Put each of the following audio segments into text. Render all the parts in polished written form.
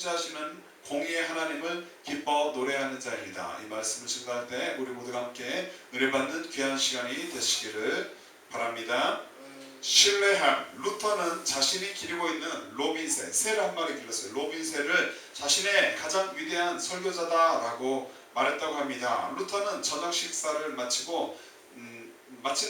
통치하시는 공의의 하나님을 기뻐 노래하는 자입니다. 이 말씀을 증거할 때 우리 모두가 함께 은혜 받는 귀한 시간이 되시기를 바랍니다. 신뢰함. 루터는 자신이 기르고 있는 로빈새, 새를 한 마리 길렀어요. 로빈새를 자신의 가장 위대한 설교자다라고 말했다고 합니다. 루터는 저녁 식사를 마친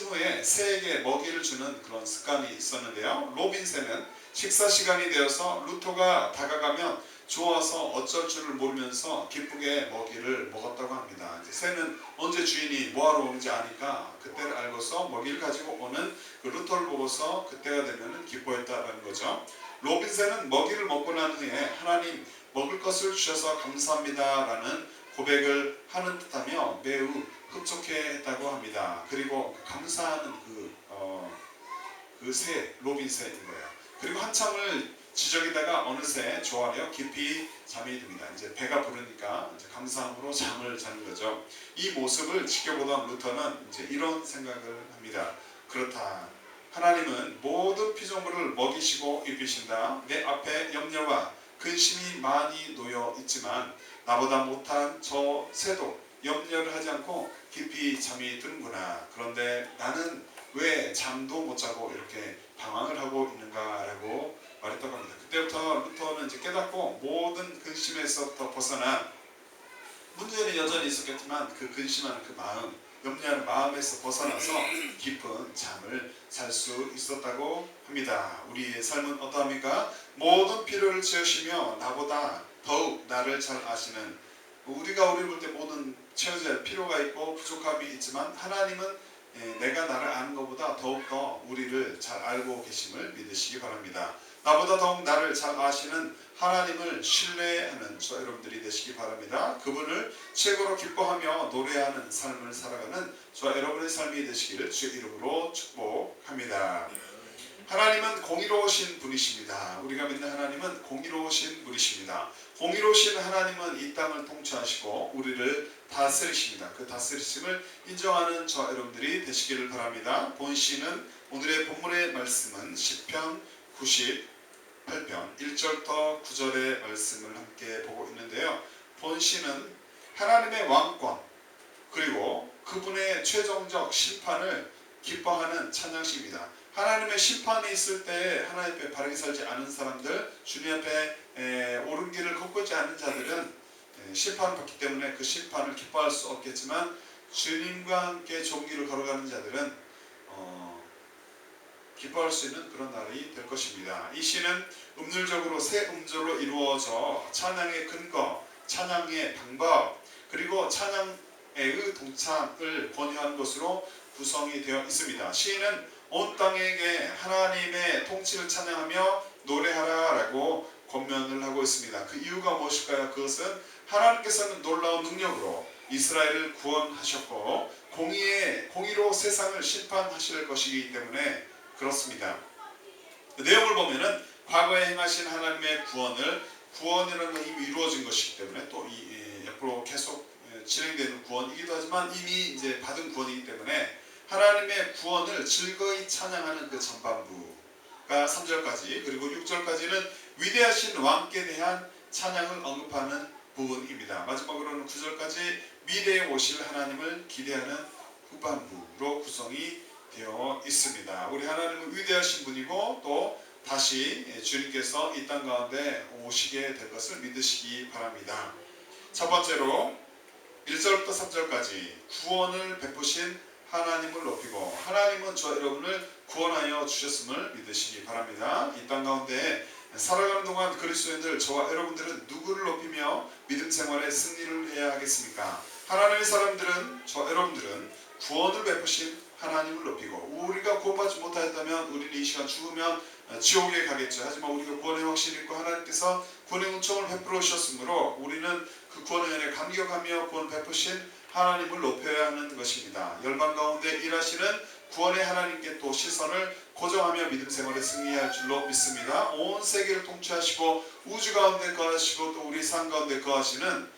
후에 새에게 먹이를 주는 그런 습관이 있었는데요. 로빈새는 식사 시간이 되어서 루터가 다가가면 좋아서 어쩔 줄을 모르면서 기쁘게 먹이를 먹었다고 합니다. 이제 새는 언제 주인이 뭐하러 오는지 아니까 그때를 알고서 먹이를 가지고 오는 그 루터를 보고서 그때가 되면 기뻐했다라는 거죠. 로빈새는 먹이를 먹고 난 후에 하나님 먹을 것을 주셔서 감사합니다라는 고백을 하는 듯하며 매우 흡족해했다고 합니다. 그리고 감사하는 그 새, 로빈새인 거예요. 그리고 한참을 지저귀다가 어느새 조아려 깊이 잠이 듭니다. 이제 배가 부르니까 이제 감사함으로 잠을 자는 거죠. 이 모습을 지켜보던 루터는 이제 이런 생각을 합니다. 그렇다. 하나님은 모든 피조물을 먹이시고 입히신다. 내 앞에 염려와 근심이 많이 놓여 있지만 나보다 못한 저 새도 염려를 하지 않고 깊이 잠이 드는구나. 그런데 나는 왜 잠도 못 자고 이렇게 방황을 하고 있는가라고 말했다고 합니다. 그때부터 루터는 이제 깨닫고 모든 근심에서부터 벗어나 문제는 여전히 있었겠지만 그 근심하는 그 마음, 염려하는 마음에서 벗어나서 깊은 잠을 잘 수 있었다고 합니다. 우리의 삶은 어떠합니까? 모든 필요를 채우시며 나보다 더욱 나를 잘 아시는, 우리가 우리를 볼 때 모든 채워져야 할 필요가 있고 부족함이 있지만 하나님은 내가 나를 아는 것보다 더욱더 우리를 잘 알고 계심을 믿으시기 바랍니다. 나보다 더욱 나를 잘 아시는 하나님을 신뢰하는 저 여러분들이 되시기 바랍니다. 그분을 최고로 기뻐하며 노래하는 삶을 살아가는 저 여러분의 삶이 되시기를 주의 이름으로 축복합니다. 하나님은 공의로우신 분이십니다. 우리가 믿는 하나님은 공의로우신 분이십니다. 공의로우신 하나님은 이 땅을 통치하시고 우리를 다스리십니다. 그 다스리심을 인정하는 저 여러분들이 되시기를 바랍니다. 본시는 오늘의 본문의 말씀은 시편 98편 1절부터 9절의 말씀을 함께 보고 있는데요. 본시는 하나님의 왕권 그리고 그분의 최종적 심판을 기뻐하는 찬양시입니다. 하나님의 심판이 있을 때 하나님 앞에 바르게 살지 않은 사람들, 주님 앞에 옳은 길을 걷고 있지 않은 자들은 심판을 받기 때문에 그 심판을 기뻐할 수 없겠지만 주님과 함께 좋은 길을 걸어가는 자들은 기뻐할 수 있는 그런 날이 될 것입니다. 이 시는 음률적으로 세 음절로 이루어져 찬양의 근거, 찬양의 방법, 그리고 찬양의 동창을 권유하는 것으로 구성이 되어 있습니다. 시인은 온 땅에게 하나님의 통치를 찬양하며 노래하라라고 권면을 하고 있습니다. 그 이유가 무엇일까요? 그것은 하나님께서는 놀라운 능력으로 이스라엘을 구원하셨고 공의로 세상을 심판하실 것이기 때문에 그렇습니다. 내용을 보면은 과거에 행하신 하나님의 구원이라는 건 이미 이루어진 것이기 때문에 또 앞으로 계속 진행되는 구원이기도 하지만 이미 이제 받은 구원이기 때문에 하나님의 구원을 즐거이 찬양하는 그 전반부가 3절까지, 그리고 6절까지는 위대하신 왕께 대한 찬양을 언급하는 부분입니다. 마지막으로는 9절까지 미래에 오실 하나님을 기대하는 후반부로 구성이 되어 있습니다. 우리 하나님은 위대하신 분이고 또 다시 주님께서 이 땅 가운데 오시게 될 것을 믿으시기 바랍니다. 첫 번째로 1절부터 3절까지 구원을 베푸신 하나님을 높이고 하나님은 저 여러분을 구원하여 주셨음을 믿으시기 바랍니다. 이 땅 가운데 살아가는 동안 그리스도인들, 저와 여러분들은 누구를 높이며 믿음 생활에 승리를 해야 하겠습니까? 하나님의 사람들은, 저 여러분들은 구원을 베푸신 하나님을 높이고, 우리가 구원받지 못하였다면 우리는 이 시간 죽으면 지옥에 가겠죠. 하지만 우리가 구원의 확신이 있고 하나님께서 구원의 은총을 베풀어 주셨으므로 우리는 그 구원의 은혜에 감격하며 구원 베푸신 하나님을 높여야 하는 것입니다. 열방 가운데 일하시는 구원의 하나님께 또 시선을 고정하며 믿음 생활에 승리할 줄로 믿습니다. 온 세계를 통치하시고 우주 가운데 거하시고 또 우리 삶 가운데 거하시는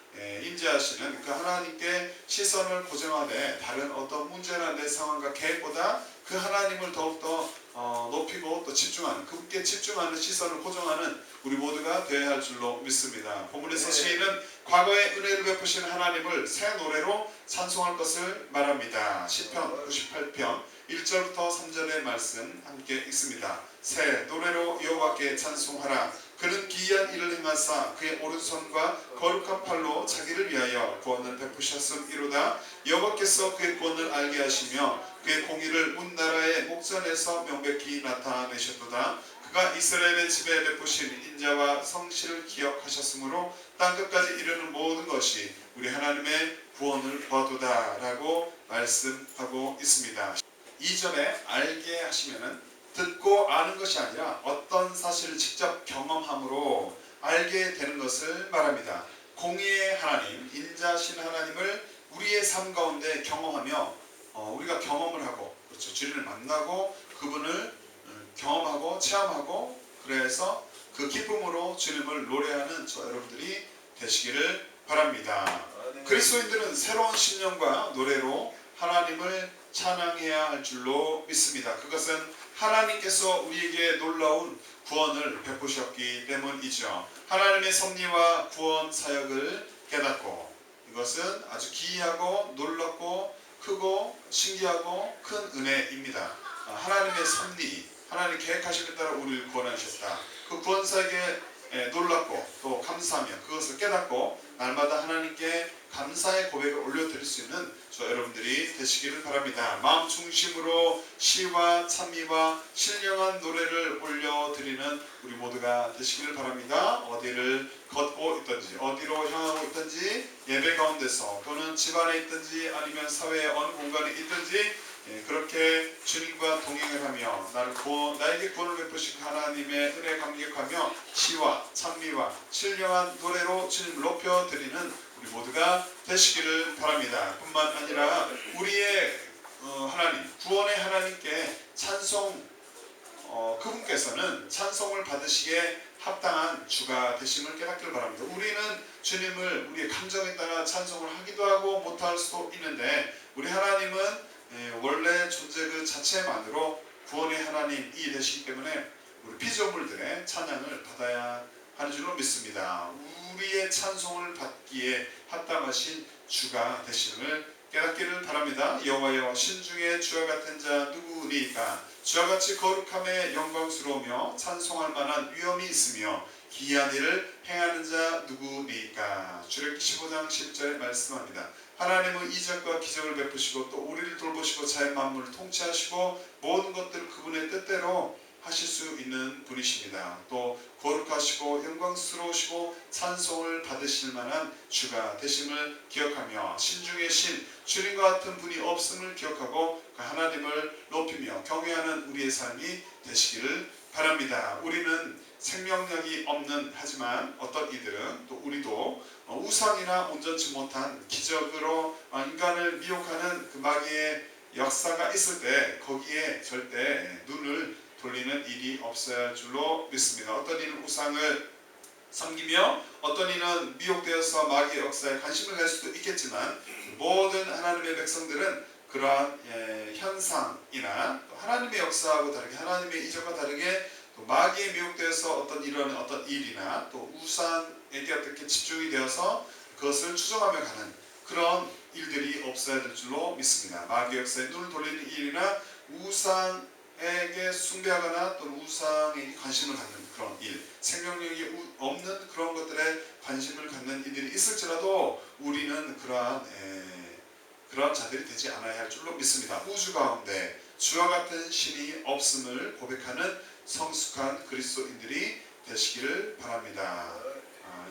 임재하시는 그 하나님께 시선을 고정하되 다른 어떤 문제나 내 상황과 계획보다 그 하나님을 더욱더 높이고 또 집중하는, 그분께 집중하는 시선을 고정하는 우리 모두가 되어야 할 줄로 믿습니다. 본문에서 시인은 과거에 은혜를 베푸신 하나님을 새 노래로 찬송할 것을 말합니다. 시편 98편 1절부터 3절의 말씀 함께 읽습니다. 새 노래로 여호와께 찬송하라. 그는 기이한 일을 행하사 그의 오른손과 거룩한 팔로 자기를 위하여 구원을 베푸셨음이로다. 여호와께서 그의 구원을 알게 하시며 그의 공의를 온 나라의 목전에서 명백히 나타내셨도다. 그가 이스라엘의 집에 베푸신 인자와 성실을 기억하셨으므로 땅끝까지 이르는 모든 것이 우리 하나님의 구원을 보아도다 라고 말씀하고 있습니다. 2절에 알게 하시면은 듣고 아는 것이 아니라 어떤 사실을 직접 경험함으로 알게 되는 것을 말합니다. 공의의 하나님, 인자신 하나님을 우리의 삶 가운데 경험하며 우리가 경험을 하고, 그렇죠, 주님을 만나고 그분을 경험하고 체험하고, 그래서 그 기쁨으로 주님을 노래하는 저 여러분들이 되시기를 바랍니다. 그리스도인들은 새로운 신념과 노래로 하나님을 찬양해야 할 줄로 믿습니다. 그것은 하나님께서 우리에게 놀라운 구원을 베푸셨기 때문이죠. 하나님의 섭리와 구원 사역을 깨닫고, 이것은 아주 기이하고 놀랍고 크고 신기하고 큰 은혜입니다. 하나님의 섭리, 하나님 계획하신 것 따라 우리를 구원하셨다. 그 구원 사역에 놀랍고 또 감사하며 그것을 깨닫고 날마다 하나님께 감사의 고백을 올려드릴 수 있는 저 여러분들이 되시기를 바랍니다. 마음 중심으로 시와 찬미와 신령한 노래를 올려드리는 우리 모두가 되시기를 바랍니다. 어디를 걷고 있든지 어디로 향하고 있든지 예배 가운데서 또는 집안에 있든지 아니면 사회의 어느 공간에 있든지 그렇게 주님과 동행을 하며 나에게 구원을 베푸신 하나님의 은혜에 감격하며 시와 찬미와 신령한 노래로 주님을 높여드리는 우리 모두가 되시기를 바랍니다. 뿐만 아니라 우리의 하나님, 구원의 하나님께 찬송, 그분께서는 찬송을 받으시기에 합당한 주가 되심을 깨닫기를 바랍니다. 우리는 주님을 우리의 감정에 따라 찬송을 하기도 하고 못할 수도 있는데, 우리 하나님은 원래 존재 그 자체만으로 구원의 하나님이 되시기 때문에 우리 피조물들의 찬양을 받아야 하는 줄로 믿습니다. 우리의 찬송을 받기에 합당하신 주가 되심을 깨닫기를 바랍니다. 여호와여, 신중에 주와 같은 자 누구니까? 주와 같이 거룩함에 영광스러우며 찬송할 만한 위엄이 있으며 기이한 일을 행하는 자 누구니까? 출애굽기 15장 10절에 말씀합니다. 하나님은 이적과 기적을 베푸시고 또 우리를 돌보시고 자연 만물을 통치하시고 모든 것들을 그분의 뜻대로 하실 수 있는 분이십니다. 또 거룩하시고 영광스러우시고 찬송을 받으실 만한 주가 되심을 기억하며 신중의 신, 주님과 같은 분이 없음을 기억하고 그 하나님을 높이며 경외하는 우리의 삶이 되시기를 바랍니다. 우리는 생명력이 없는, 하지만 어떤 이들은 또 우리도 우상이나 온전치 못한 기적으로 인간을 미혹하는 그 마귀의 역사가 있을 때 거기에 절대 눈을 돌리는 일이 없어야 할 줄로 믿습니다. 어떤 이는 우상을 섬기며 어떤 이는 미혹되어서 마귀의 역사에 관심을 갈 수도 있겠지만, 모든 하나님의 백성들은 그러한 현상이나 또 하나님의 역사하고 다르게, 하나님의 이적과 다르게 또 마귀에 미혹되어서 어떤 일어나는 어떤 일이나 또 우상에게 어떻게 집중이 되어서 그것을 추종하며 가는 그런 일들이 없어야 될 줄로 믿습니다. 마귀의 역사에 눈을 돌리는 일이나 우상에게 숭배하거나 또는 우상에게 관심을 갖는 그런 일, 생명력이 없는 그런 것들에 관심을 갖는 일들이 있을지라도 우리는 그러한 자들이 되지 않아야 할 줄로 믿습니다. 우주 가운데 주와 같은 신이 없음을 고백하는 성숙한 그리스도인들이 되시기를 바랍니다.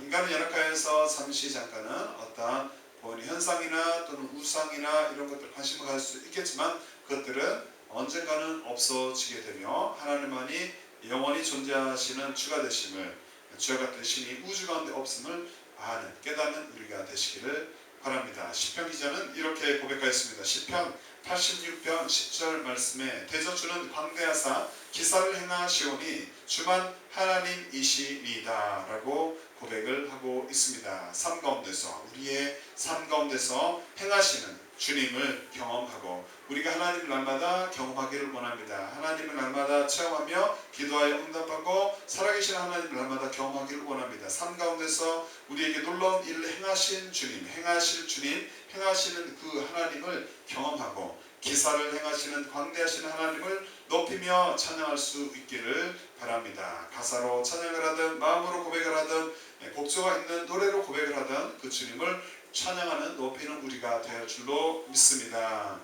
인간은 연약하여서 잠시 잠깐은 어떠한 현상이나 또는 우상이나 이런 것들 관심을 가질 수 있겠지만, 그것들은 언젠가는 없어지게 되며 하나님만이 영원히 존재하시는 주가 되심을, 주와 같은 신이 우주 가운데 없음을 아는, 깨닫는 우리가 되시기를 바랍니다. 시편 기자는 이렇게 고백하였습니다. 시편 86편 10절 말씀에 대저주는 광대하사 기사를 행하시오니 주만 하나님이시니이다 라고 고백을 하고 있습니다. 삶 가운데서, 우리의 삶 가운데서 행하시는 주님을 경험하고 우리가 하나님을 날마다 경험하기를 원합니다. 하나님을 날마다 체험하며 기도하여 응답하고 살아계신 하나님을 날마다 경험하기를 원합니다. 삶 가운데서 우리에게 놀라운 일을 행하신 주님, 행하실 주님, 행하시는 그 하나님을 경험하고 기사를 행하시는 광대하신 하나님을 높이며 찬양할 수 있기를 바랍니다. 가사로 찬양을 하든 마음으로 고백을 하든 곡조가 있는 노래로 고백을 하든 그 주님을 찬양하는 높이는 우리가 되어 줄로 믿습니다.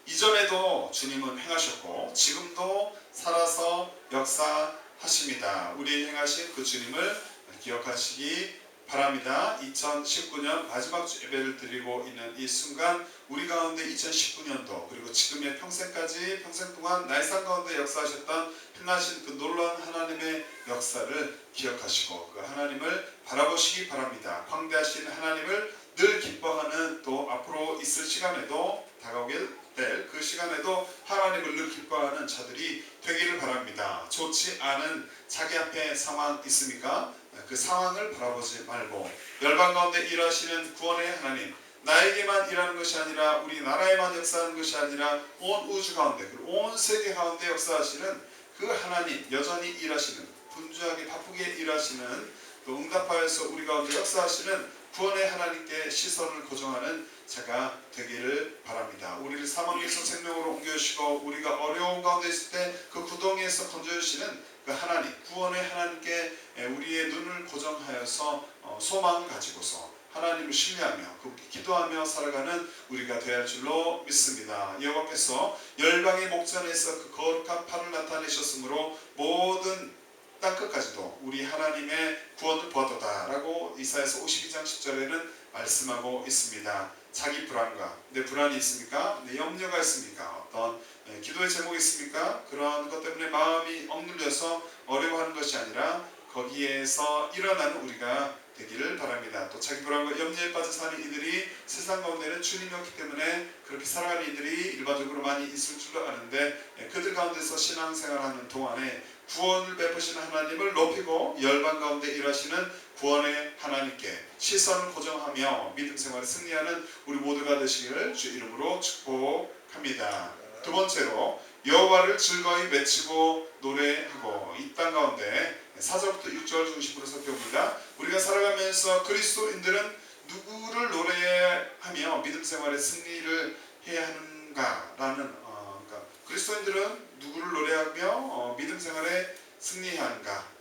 이전에도 주님은 행하셨고 지금도 살아서 역사하십니다. 우리 행하신 그 주님을 기억하시기 바랍니다. 2019년 마지막 주 예배를 드리고 있는 이 순간 우리 가운데 2019년도 그리고 지금의 평생까지 평생 동안 나의 삶 가운데 역사하셨던 행하신 그 놀라운 하나님의 역사를 기억하시고 그 하나님을 바라보시기 바랍니다. 광대하신 하나님을 늘 기뻐하는 또 앞으로 있을 시간에도 다가오게 될 그 시간에도 하나님을 늘 기뻐하는 자들이 되기를 바랍니다. 좋지 않은 자기 앞에 상황 있습니까? 그 상황을 바라보지 말고 열방 가운데 일하시는 구원의 하나님, 나에게만 일하는 것이 아니라 우리나라에만 역사하는 것이 아니라 온 우주 가운데 그리고 온 세계 가운데 역사하시는 그 하나님, 여전히 일하시는 분주하게 바쁘게 일하시는 또 응답하여서 우리 가운데 역사하시는 구원의 하나님께 시선을 고정하는 자가 되기를 바랍니다. 우리를 사망에서 생명으로 옮겨주시고 우리가 어려운 가운데 있을 때 그 구덩이에서 건져주시는 그 하나님, 구원의 하나님께 우리의 눈을 고정하여서 소망을 가지고서 하나님을 신뢰하며 기도하며 살아가는 우리가 되어야 할 줄로 믿습니다. 여호와께서 열방의 목전에서 그 거룩한 팔을 나타내셨으므로 모든 땅끝까지도 우리 하나님의 구원을 보았도다 라고 이사야서 52장 10절에는 말씀하고 있습니다. 자기 불안과 내 불안이 있습니까? 내 염려가 있습니까? 어떤 기도의 제목이 있습니까? 그런 것 때문에 마음이 억눌려서 어려워하는 것이 아니라 거기에서 일어나는 우리가 되기를 바랍니다. 또 자기 불안과 염려에 빠져 사는 이들이 세상 가운데는 주님이 없기 때문에 그렇게 살아가는 이들이 일반적으로 많이 있을 줄로 아는데 그들 가운데서 신앙생활하는 동안에 구원을 베푸시는 하나님을 높이고 열방 가운데 일하시는 구원의 하나님께 시선을 고정하며 믿음 생활에 승리하는 우리 모두가 되시기를 주 이름으로 축복합니다. 두 번째로 여호와를 즐거이 외치고 노래하고 이 땅 가운데 4절부터 6절 중심으로 살펴봅니다. 우리가 살아가면서 그리스도인들은 누구를 노래하며 믿음 생활에 승리를 해야 하는가라는 그러니까 그리스도인들은 누구를 노래하며 믿음 생활에 승리해야 하는가?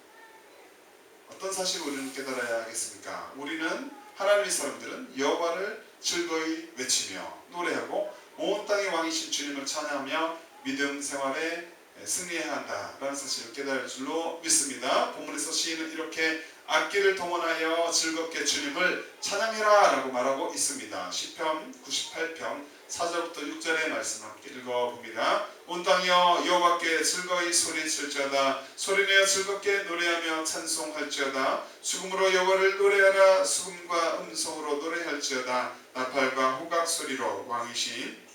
어떤 사실을 우리는 깨달아야 하겠습니까? 우리는 하나님의 사람들은 여호와를 즐거이 외치며 노래하고 온 땅의 왕이신 주님을 찬양하며 믿음 생활에 승리해야 한다라는 사실을 깨달을 줄로 믿습니다. 본문에서 시인은 이렇게 악기를 동원하여 즐겁게 주님을 찬양해라 라고 말하고 있습니다. 시편 98편 4절부터 6절의 말씀 함께 읽어봅니다. 온 땅이여 여호와께 즐거이 소리칠지어다. 소리내어 즐겁게 노래하며 찬송할지어다. 수금으로 여호와를 노래하라. 수금과 음성으로 노래할지어다. 나팔과 호각 소리로 왕이신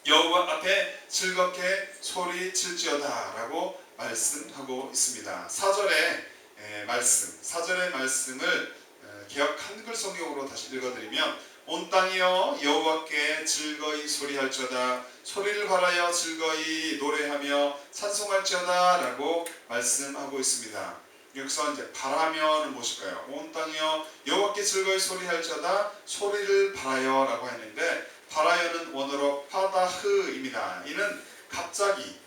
여호와 앞에 즐겁게 소리칠지어다 라고 말씀하고 있습니다. 4절의 말씀을 개역 한글 성경으로 다시 읽어드리면 온 땅이여 여호와께 즐거이 소리할지어다. 소리를 발하여 즐거이 노래하며 찬송할지어다 라고 말씀하고 있습니다. 여기서 이제 발하면은 무엇일까요? 온 땅이여 여호와께 즐거이 소리할지어다. 소리를 발하여 라고 했는데 발하여는 원어로 파다흐입니다. 이는 갑자기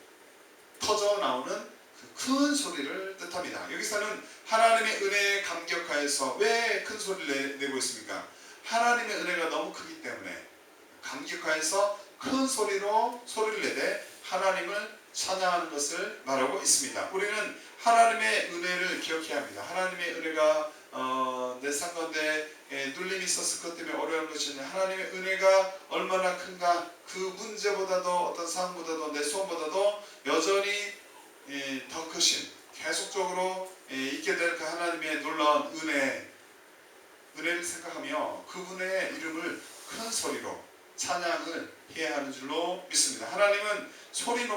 터져 나오는 큰 소리를 뜻합니다. 여기서는 하나님의 은혜에 감격하여서 왜 큰 소리를 내고 있습니까? 하나님의 은혜가 너무 크기 때문에 감격하여서 큰 소리로 소리를 내되 하나님을 찬양하는 것을 말하고 있습니다. 우리는 하나님의 은혜를 기억해야 합니다. 하나님의 은혜가 내 삶 가운데 눌림이 있었을 것 때문에 어려운 것이 아니라 하나님의 은혜가 얼마나 큰가, 그 문제보다도 어떤 상황보다도 내 소원보다도 여전히 더 크신 계속적으로 있게 될 그 하나님의 놀라운 은혜를 생각하며 그분의 이름을 큰 소리로 찬양을 해야 하는 줄로 믿습니다. 하나님은 소리를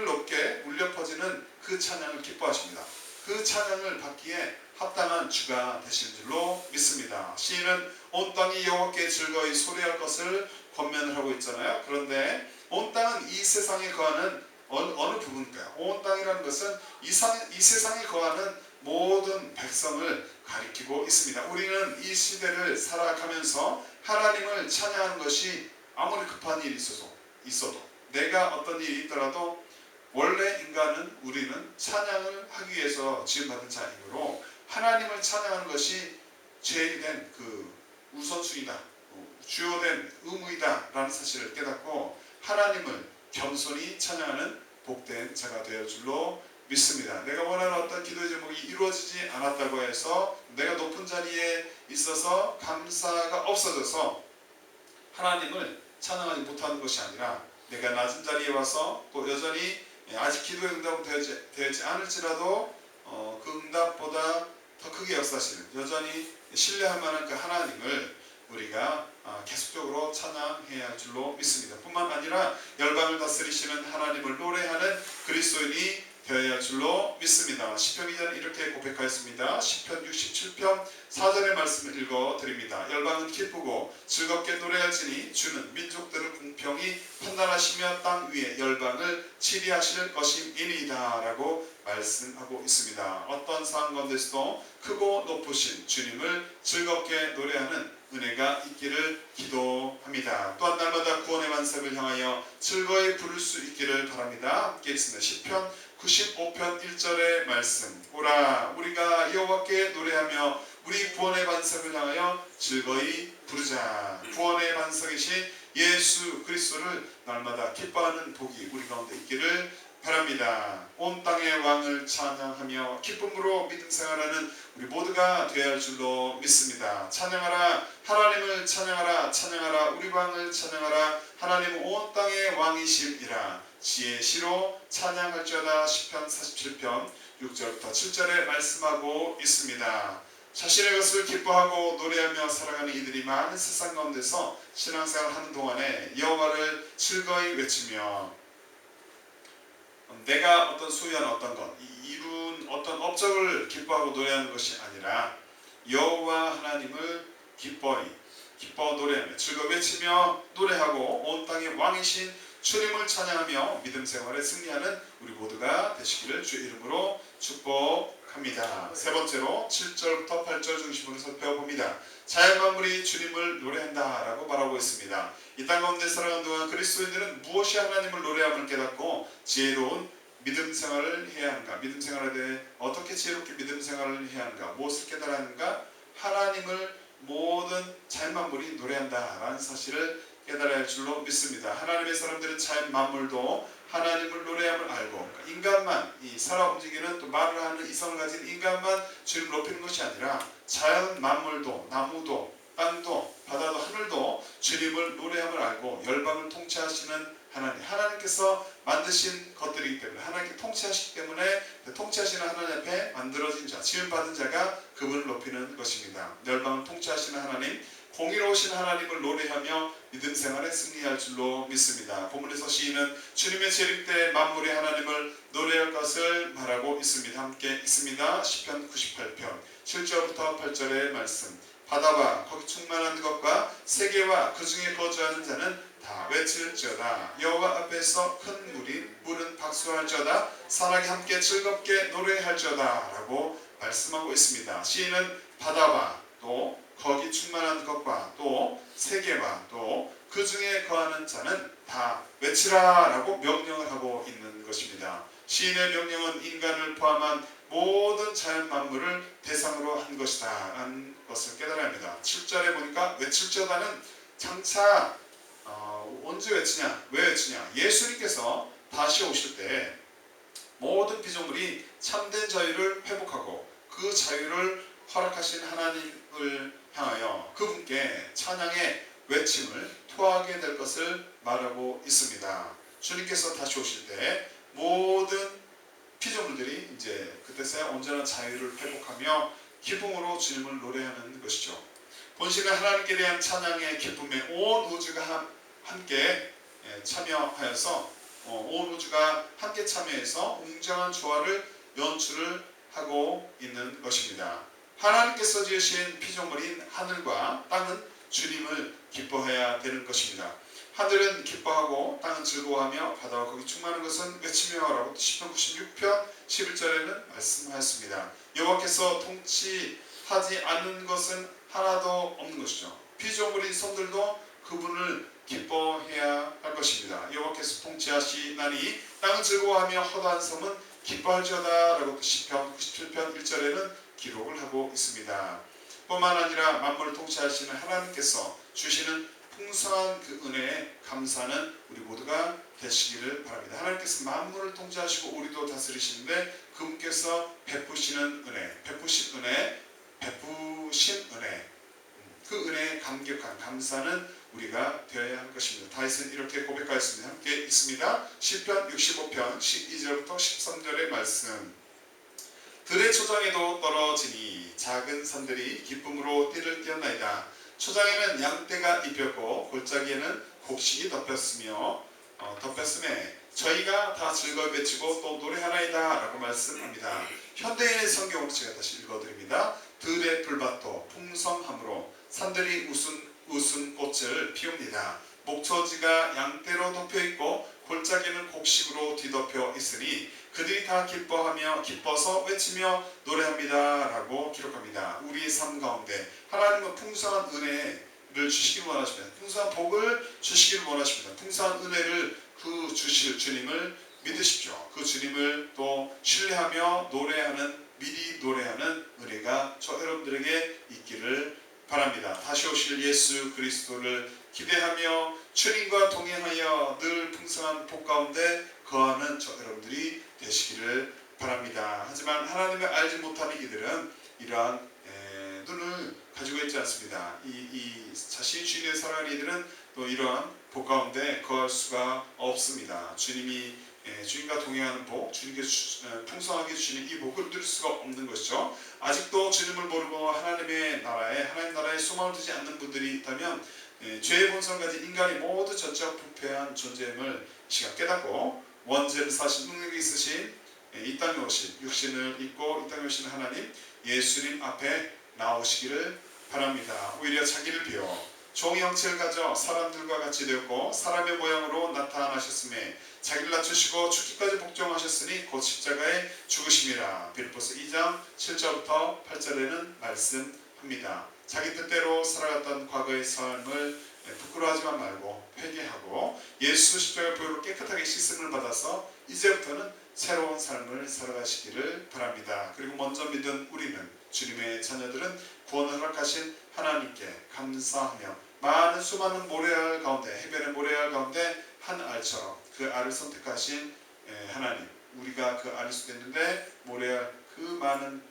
높게 울려 퍼지는 그 찬양을 기뻐하십니다. 그 찬양을 받기에 합당한 주가 되신 줄로 믿습니다. 시인은 온 땅이 여호와께 즐거이 소리할 것을 권면을 하고 있잖아요. 그런데 온 땅은 이 세상에 거하는 어느 부분일까요? 온 땅이라는 것은 이 세상에 거하는 모든 백성을 가리키고 있습니다. 우리는 이 시대를 살아가면서 하나님을 찬양하는 것이 아무리 급한 일이 있어도 내가 어떤 일이 있더라도 원래 인간은 우리는 찬양을 하기 위해서 지음받은 자이므로 하나님을 찬양하는 것이 제일된 그 우선순위다, 주요된 의무이다 라는 사실을 깨닫고 하나님을 겸손히 찬양하는 복된 자가 되어 줄로 믿습니다. 내가 원하는 어떤 기도의 제목이 이루어지지 않았다고 해서 내가 높은 자리에 있어서 감사가 없어져서 하나님을 찬양하지 못하는 것이 아니라 내가 낮은 자리에 와서 또 여전히 아직 기도의 응답은 되지 않을지라도 그 응답보다 더 크게 역사하시는 여전히 신뢰할 만한 그 하나님을 우리가 계속적으로 찬양해야 할 줄로 믿습니다. 뿐만 아니라 열방을 다스리시는 하나님을 노래하는 그리스도인이 되어야 할 줄로 믿습니다. 시편 기자는 이렇게 고백하였습니다. 시편 67편 4절의 말씀을 읽어드립니다. 열방은 기쁘고 즐겁게 노래할지니 주는 민족들을 공평히 판단하시며 땅 위에 열방을 치리하실 것임이니이다 라고 말씀하고 있습니다. 어떤 상황 가운데서도 크고 높으신 주님을 즐겁게 노래하는 은혜가 있기를 기도합니다. 또한 날마다 구원의 만삭을 향하여 즐거이 부를 수 있기를 바랍니다. 함께 읽습니다. 시편 95편 1절의 말씀. 오라 우리가 여호와께 노래하며 우리 구원의 반석을 향하여 즐거이 부르자. 구원의 반석이신 예수 그리스도를 날마다 기뻐하는 복이 우리 가운데 있기를 바랍니다. 온 땅의 왕을 찬양하며 기쁨으로 믿음 생활하는 우리 모두가 되어야 할 줄로 믿습니다. 찬양하라 하나님을 찬양하라 찬양하라 우리 왕을 찬양하라 하나님은 온 땅의 왕이심이라 지혜 시로 찬양할지어다. 시편 47편 6절부터 7절에 말씀하고 있습니다. 자신의 것을 기뻐하고 노래하며 살아가는 이들이 많은 세상 가운데서 신앙생활을 하는 동안에 여호와를 즐거이 외치며 내가 어떤 소유한 어떤 것, 이룬 어떤 업적을 기뻐하고 노래하는 것이 아니라 여호와 하나님을 기뻐 노래하며 즐거이 외치며 노래하고 온 땅의 왕이신 주님을 찬양하며 믿음 생활에 승리하는 우리 모두가 되시기를 주의 이름으로 축복합니다. 세 번째로 7절부터 8절 중심으로 살펴봅니다. 자연 만물이 주님을 노래한다 라고 말하고 있습니다. 이 땅 가운데 살아가는 동안 그리스도인들은 무엇이 하나님을 노래함을 깨닫고 지혜로운 믿음 생활을 해야 하는가, 믿음 생활에 대해 어떻게 지혜롭게 믿음 생활을 해야 하는가, 무엇을 깨달아야 하는가, 하나님을 모든 자연 만물이 노래한다 라는 사실을 깨달아야 할 줄로 믿습니다. 하나님의 사람들은 자연 만물도 하나님을 노래함을 알고 인간만 살아 움직이는 또 말을 하는 이성을 가진 인간만 주님을 높이는 것이 아니라 자연 만물도 나무도 땅도 바다도 하늘도 주님을 노래함을 알고 열방을 통치하시는 하나님께서 만드신 것들이기 때문에 하나님께 통치하시기 때문에 통치하시는 하나님 앞에 만들어진 자 지음받은 자가 그분을 높이는 것입니다. 열방을 통치하시는 하나님 공의로우신 하나님을 노래하며 믿음 생활에 승리할 줄로 믿습니다. 본문에서 시인은 주님의 재림 때 만물의 하나님을 노래할 것을 말하고 있습니다. 함께 읽습니다. 시편 98편 7절부터 8절의 말씀. 바다와 거기 충만한 것과 세계와 그 중에 거주하는 자는 다 외칠지어다. 여호와 앞에서 큰 물은 박수할지어다. 산악이 함께 즐겁게 노래할지어다 라고 말씀하고 있습니다. 시인은 바다와 또 거기 충만한 것과 또 세계와 또 그 중에 거하는 자는 다 외치라 라고 명령을 하고 있는 것입니다. 시인의 명령은 인간을 포함한 모든 자연 만물을 대상으로 한 것이다 라는 것을 깨달아야 합니다. 7절에 보니까 외칠지어다는 장차 언제 외치냐, 왜 외치냐, 예수님께서 다시 오실 때 모든 피조물이 참된 자유를 회복하고 그 자유를 허락하신 하나님을 향하여 그분께 찬양의 외침을 토하게 될 것을 말하고 있습니다. 주님께서 다시 오실 때 모든 피조물들이 이제 그때서야 온전한 자유를 회복하며 기쁨으로 주님을 노래하는 것이죠. 본신의 하나님께 대한 찬양의 기쁨에 온 우주가 함께 참여하여서 온 우주가 함께 참여해서 웅장한 조화를 연출을 하고 있는 것입니다. 하나님께서 지으신 피조물인 하늘과 땅은 주님을 기뻐해야 되는 것입니다. 하늘은 기뻐하고 땅은 즐거워하며 바다와 거기 충만한 것은 외치며 라고 시편 96편 11절에는 말씀하였습니다. 여호와께서 통치하지 않는 것은 하나도 없는 것이죠. 피조물인 섬들도 그분을 기뻐해야 할 것입니다. 여호와께서 통치하시나니 땅은 즐거워하며 허다한 섬은 기뻐할지어다 라고 시편 97편 1절에는 기록을 하고 있습니다. 뿐만 아니라 만물을 통치하시는 하나님께서 주시는 풍성한 그 은혜에 감사하는 우리 모두가 되시기를 바랍니다. 하나님께서 만물을 통치하시고 우리도 다스리시는데 그분께서 베푸시는 은혜, 베푸신 은혜, 그 은혜에 감격한 감사는 우리가 되어야 할 것입니다. 다윗은 이렇게 고백하였습니다. 함께 있습니다. 시편 65편 12절부터 13절의 말씀. 들의 초장에도 떨어지니 작은 산들이 기쁨으로 띠를 띄었나이다. 초장에는 양떼가 입혔고 골짜기에는 곡식이 덮였음에 저희가 다 즐거이 외치고 또 노래하나이다 라고 말씀합니다. 현대인의 성경으로 제가 다시 읽어드립니다. 들의 풀밭도 풍성함으로 산들이 웃은 꽃을 피웁니다. 목초지가 양떼로 덮여있고 골짜기는 곡식으로 뒤덮여 있으니 그들이 다 기뻐하며 기뻐서 외치며 노래합니다 라고 기록합니다. 우리의 삶 가운데 하나님은 풍성한 은혜를 주시길 원하십니다. 풍성한 복을 주시길 원하십니다. 풍성한 은혜를 그 주실 주님을 믿으십시오. 그 주님을 또 신뢰하며 미리 노래하는 은혜가 저 여러분들에게 있기를 바랍니다. 다시 오실 예수 그리스도를 기대하며 주님과 동행하여 늘 풍성한 복 가운데 거하는 저 여러분들이 되시기를 바랍니다. 하지만 하나님을 알지 못하는 이들은 이러한 눈을 가지고 있지 않습니다. 자신이 주님의 사랑하는 이들은 또 이러한 복 가운데 거할 수가 없습니다. 주님과 동행하는 복, 주님께 풍성하게 주시는 이 복을 누릴 수가 없는 것이죠. 아직도 주님을 모르고 하나님 나라에 소망을 두지 않는 분들이 있다면 죄의 본성을 가진 인간이 모두 전적 부패한 존재임을 이 시간 깨닫고 원죄를 사신 능력이 있으신 이 땅에 오신 육신을 입고 이 땅에 오신 하나님 예수님 앞에 나오시기를 바랍니다. 오히려 자기를 비워 종의 형체를 가져 사람들과 같이 되었고 사람의 모양으로 나타나셨음에 자기를 낮추시고 죽기까지 복종하셨으니 곧 십자가에 죽으심이라. 빌립보서 2장 7절부터 8절에는 말씀합니다. 자기 뜻대로 살아갔던 과거의 삶을 부끄러워하지만 말고 회개하고 예수 십자가의 보혈로 깨끗하게 씻음을 받아서 이제부터는 새로운 삶을 살아가시기를 바랍니다. 그리고 먼저 믿은 우리는 주님의 자녀들은 구원을 허락하신 하나님께 감사하며 많은 수많은 모래알 가운데 해변의 모래알 가운데 한 알처럼 그 알을 선택하신 하나님, 우리가 그 알일 수도 있는데 모래알 그 많은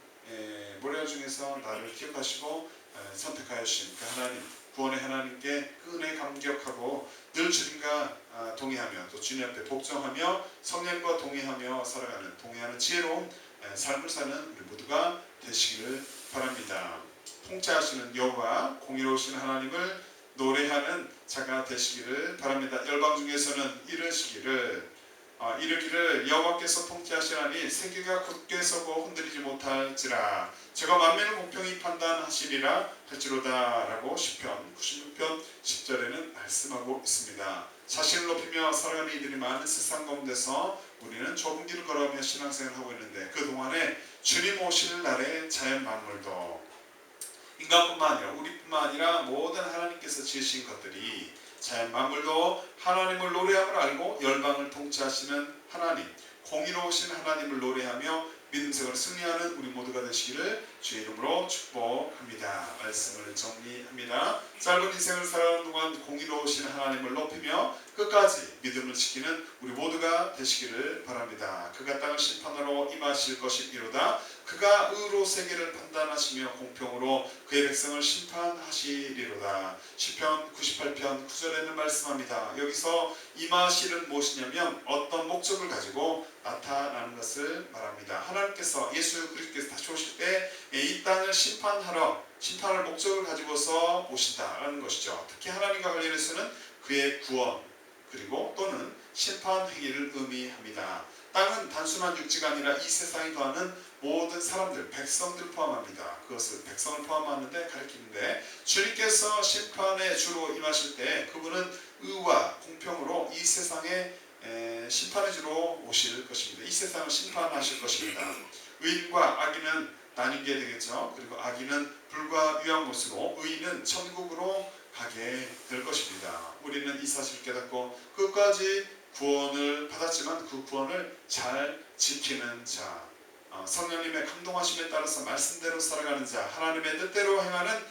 모래알 중에서 나를 기억하시고 선택하여 주신 그 하나님, 구원의 하나님께 그 은혜에 감격하고 늘 주님과 동의하며 또 주님 앞에 복종하며 성령과 동의하며 살아가는 동의하는 지혜로운 삶을 사는 우리 모두가 되시기를 바랍니다. 통치하시는 여호와 공의로우신 하나님을 노래하는 자가 되시기를 바랍니다. 열방 중에서는 이르기를 여호와께서 통치하시나니 세계가 굳게 서고 흔들리지 못할지라. 제가 만민을 공평히 판단하시리라 할지로다 라고 시편 96편 10절에는 말씀하고 있습니다. 자신을 높이며 살아가는 이들이 많은 세상 가운데서 우리는 좁은 길을 걸어가며 신앙생활을 하고 있는데 그동안에 주님 오실 날에 자연 만물도 인간뿐만 아니라 우리뿐만 아니라 모든 하나님께서 지으신 것들이 자연 만물도 하나님을 노래함을 알고 열방을 통치하시는 하나님, 공의로우신 하나님을 노래하며 믿음 생활을 승리하는 우리 모두가 되시기를 주의 이름으로 축복합니다. 말씀을 정리합니다. 짧은 인생을 살아가는 동안 공의로우신 하나님을 높이며 끝까지 믿음을 지키는 우리 모두가 되시기를 바랍니다. 그가 땅을 심판하러 임하실 것이니로다. 그가 의로 세계를 판단하시며 공평으로 그의 백성을 심판하시리로다. 시편 98편 9절에는 말씀합니다. 여기서 임하실은 무엇이냐면 어떤 목적을 가지고 나타나는 것을 말합니다. 하나님께서 예수 그리스도께서 다시 오실 때 이 땅을 심판할 목적을 가지고서 오신다라는 것이죠. 특히 하나님과 관련해서는 그의 구원 그리고 또는 심판 행위를 의미합니다. 땅은 단순한 육지가 아니라 이 세상에 거하는 모든 사람들, 백성들 포함합니다. 그것을 백성을 포함하는데 가리키는데, 주님께서 심판의 주로 임하실 때 그분은 의와 공평으로 이 세상에 심판의 주로 오실 것입니다. 이 세상을 심판하실 것입니다. 의인과 악인은 나뉘게 되겠죠. 그리고 악인은 불과 유황못으로, 의인은 천국으로 가게 될 것입니다. 우리는 이 사실을 깨닫고 끝까지 구원을 받았지만 그 구원을 잘 지키는 자, 성령님의 감동하심에 따라서 말씀대로 살아가는 자, 하나님의 뜻대로 행하는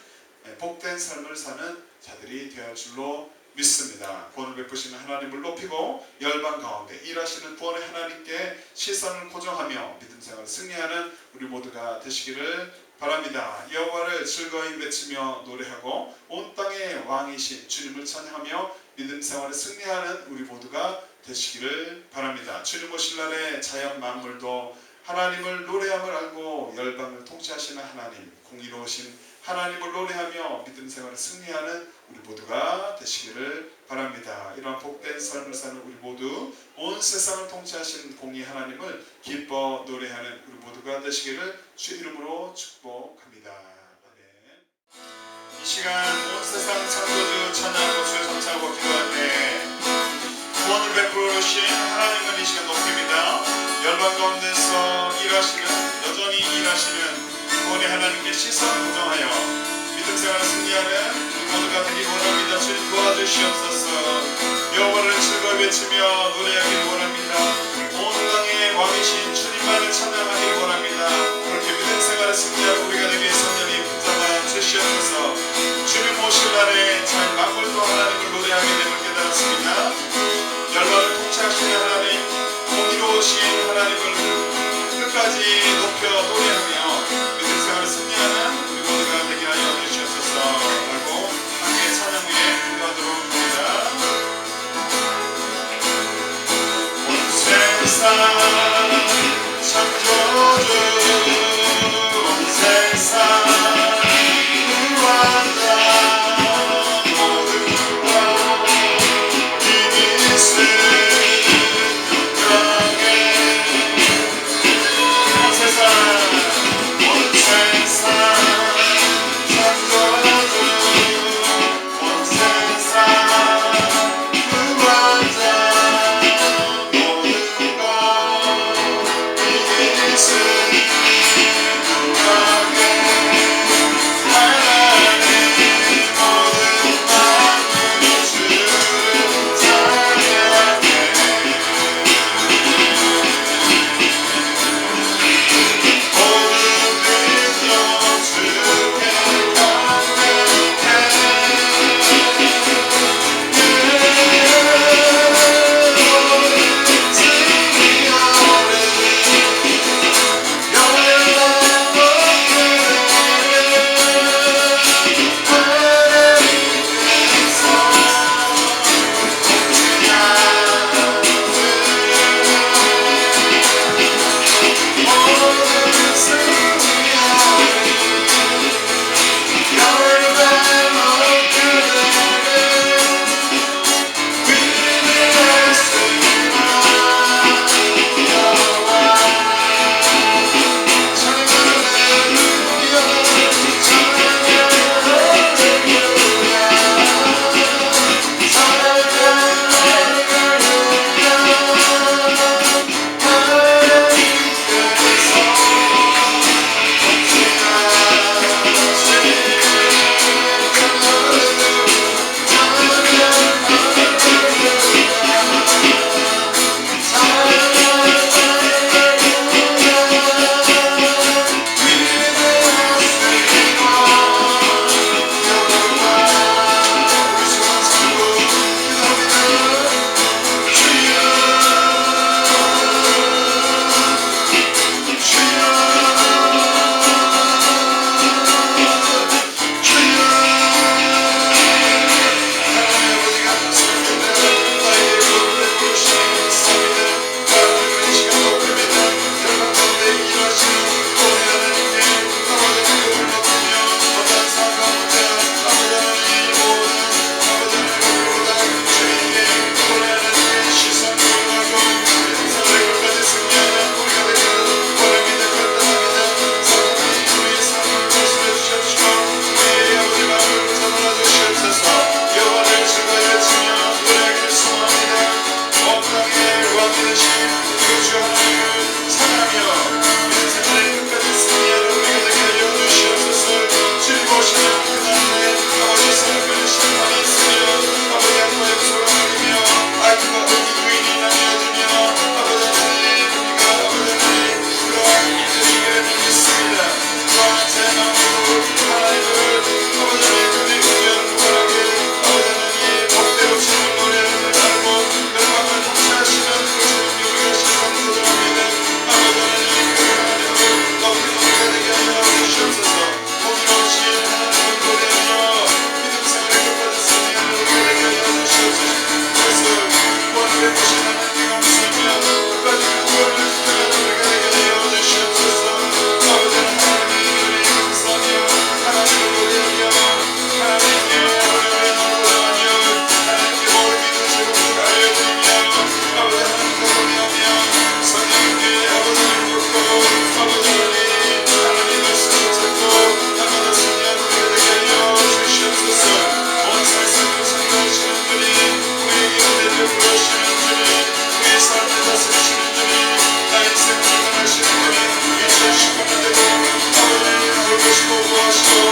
복된 삶을 사는 자들이 되어 줄로 믿습니다. 구원을 베푸시는 하나님을 높이고 열방 가운데 일하시는 구원의 하나님께 시선을 고정하며 믿음 생활을 승리하는 우리 모두가 되시기를 바랍니다. 여호와를 즐거이 외치며 노래하고 온 땅의 왕이신 주님을 찬양하며 믿음 생활을 승리하는 우리 모두가 되시기를 바랍니다. 주님 오실 날에 자연 만물도 하나님을 노래함을 알고 열방을 통치하시는 하나님, 공의로우신 하나님을 노래하며 믿음 생활을 승리하는 우리 모두가 되시기를 바랍니다. 이러한 복된 삶을 사는 우리 모두, 온 세상을 통치하시는 공의 하나님을 기뻐 노래하는 우리 모두가 되시기를 주 이름으로 축복합니다. 아멘. 이 시간 온 세상 창조주 찬양하고 주의 성찬하고 기도할 때 구원을 베푸신 하나님을 이 시간 높입니다. 열방 가운데서 여전히 일하시는 구원의 하나님께 시선을 고정하여 믿음 생활을 승리하는 우리 모두가 되기 원합니다. 주님 도와주시옵소서. 여호와를 즐거이 외치며 노래하기를 원합니다. 온 땅의 왕이신 주님만을 찬양하기를 원합니다. 그렇게 믿음 생활을 승리하는 우리가 되기 위해 성령님 붙잡아 주시옵소서. 주님 오실 날에 잘 만물도 하나님을 노래하게 됨을 깨달았습니다. 열방을 통치하시는 하나님, 공의로우신 하나님을 끝까지 높여 노래하며 믿음 생활을 승리하는 우리 모두가 되게 하여 주시옵소서 라고 함께 찬양 후에 기도하도록 합니다. 온 세상 창조주, 온 세상 구원자 모두가 힘이 있으 Yeah. 것이요